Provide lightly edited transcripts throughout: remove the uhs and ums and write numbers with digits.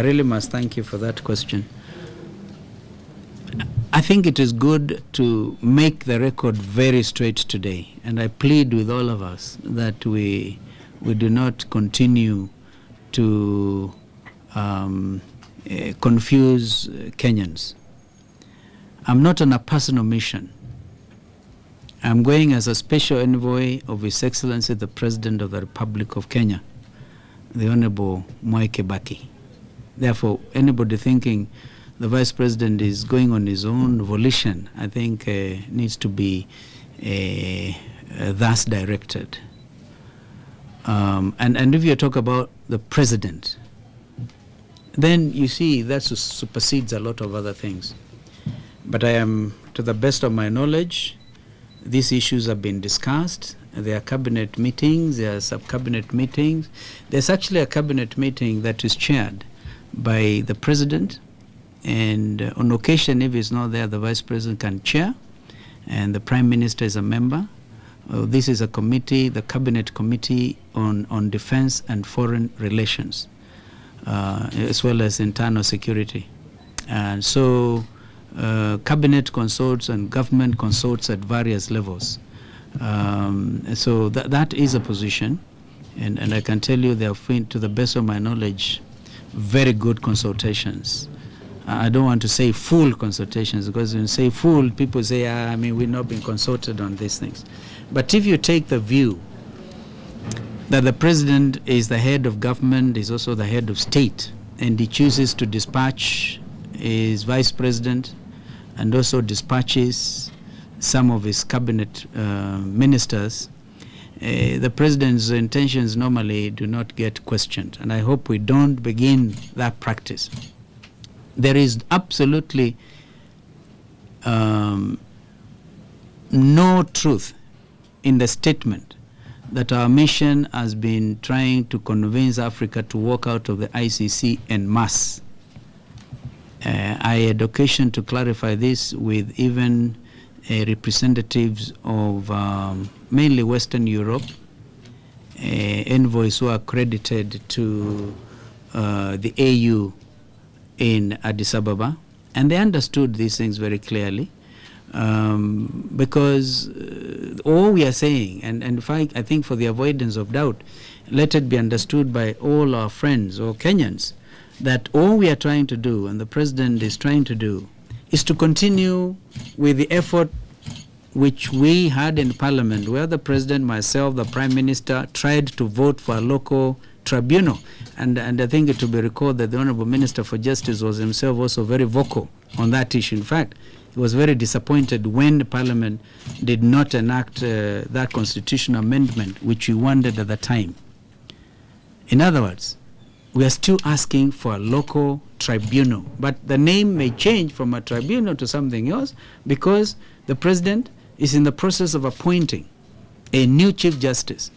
really must thank you for that question. I think it is good to make the record very straight today, and I plead with all of us that we do not continue to confuse Kenyans. I'm not on a personal mission. I'm going as a special envoy of His Excellency the President of the Republic of Kenya, the Honorable Kibaki. Therefore, anybody thinking the Vice President is going on his own volition, I think needs to be thus directed. And if you talk about the President, then you see that supersedes a lot of other things. But I am, to the best of my knowledge, these issues have been discussed. There are cabinet meetings, there are sub-cabinet meetings. There's actually a cabinet meeting that is chaired by the President, and on occasion, if he's not there, the Vice President can chair, and the Prime Minister is a member. This is a committee, the Cabinet Committee on Defense and Foreign Relations, as well as internal security. And so Cabinet consults and government consults at various levels. So that is a position, and I can tell you there have been, to the best of my knowledge, very good consultations. I don't want to say full consultations, because when you say full, people say, I mean, we've not been consulted on these things. But if you take the view that the President is the head of government, is also the head of state, and he chooses to dispatch his Vice President and also dispatches some of his cabinet ministers, the President's intentions normally do not get questioned, and I hope we don't begin that practice. There is absolutely no truth in the statement that our mission has been trying to convince Africa to walk out of the ICC en masse. I had occasion to clarify this with even representatives of mainly Western Europe, envoys who are accredited to the AU in Addis Ababa, and they understood these things very clearly, because all we are saying, and in fact, I think for the avoidance of doubt, let it be understood by all our friends or Kenyans that all we are trying to do, and the President is trying to do, is to continue with the effort which we had in Parliament, where the President, myself, the Prime Minister tried to vote for a local tribunal. And I think it will be recalled that the Honorable Minister for Justice was himself also very vocal on that issue. In fact, he was very disappointed when the Parliament did not enact that constitutional amendment which he wanted at the time. In other words, we are still asking for a local tribunal, but the name may change from a tribunal to something else, because the President is in the process of appointing a new Chief Justice,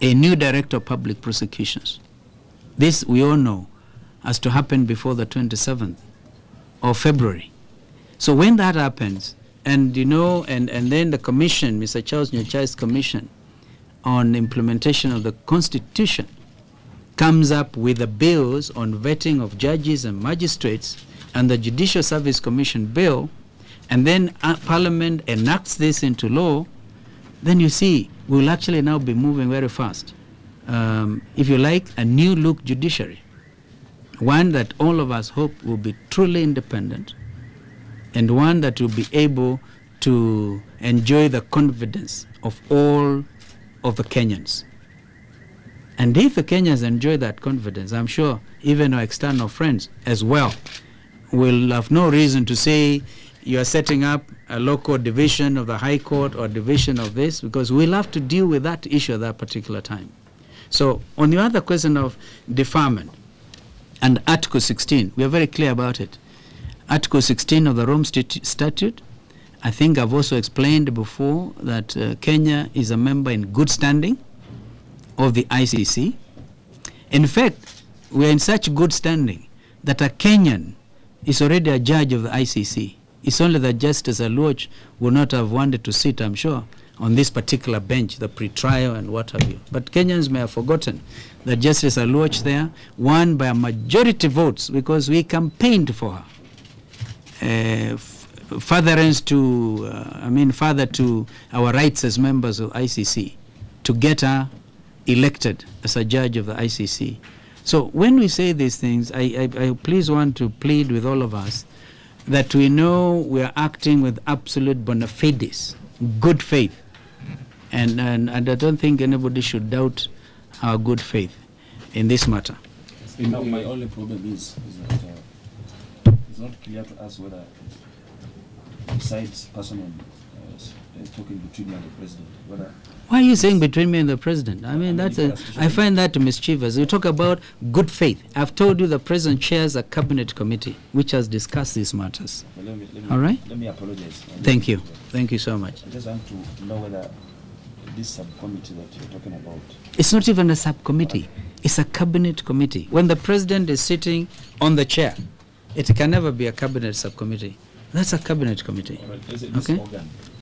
a new Director of Public Prosecutions. This, we all know, has to happen before the 27th of February. So when that happens, and you know, and then the commission, Mr. Charles Nyochai's commission on implementation of the Constitution, comes up with the bills on vetting of judges and magistrates, and the Judicial Service Commission bill, and then Parliament enacts this into law, then you see we'll actually now be moving very fast. If you like, a new look judiciary, one that all of us hope will be truly independent, and one that will be able to enjoy the confidence of all of the Kenyans. And if the Kenyans enjoy that confidence, I'm sure even our external friends as well will have no reason to say you are setting up a local division of the High Court or division of this, because we'll have to deal with that issue at that particular time. So on the other question of deferment and Article 16, we are very clear about it. Article 16 of the Rome Statute, I think I've also explained before that Kenya is a member in good standing of the ICC. In fact, we are in such good standing that a Kenyan is already a judge of the ICC. It's only that Justice Aluoch would not have wanted to sit, I'm sure, on this particular bench, the pre-trial and what have you. But Kenyans may have forgotten that Justice Aluoch there won by a majority votes because we campaigned for her. Further to our rights as members of ICC, to get her elected as a judge of the ICC. So when we say these things, I please want to plead with all of us that we know we are acting with absolute bona fides, good faith. And I don't think anybody should doubt our good faith in this matter. My only problem is that it's not clear to us whether, besides personal talking between me and the president, whether... Why are you saying between me and the president? I mean, I find that mischievous. You talk about good faith. I've told you the president chairs a cabinet committee which has discussed these matters. Well, all right? Let me apologize. Thank you. Thank you so much. I just want to know whether this subcommittee that you're talking about... It's not even a subcommittee. It's a cabinet committee. When the president is sitting on the chair, it can never be a cabinet subcommittee. That's a cabinet committee. All right. This okay? organ,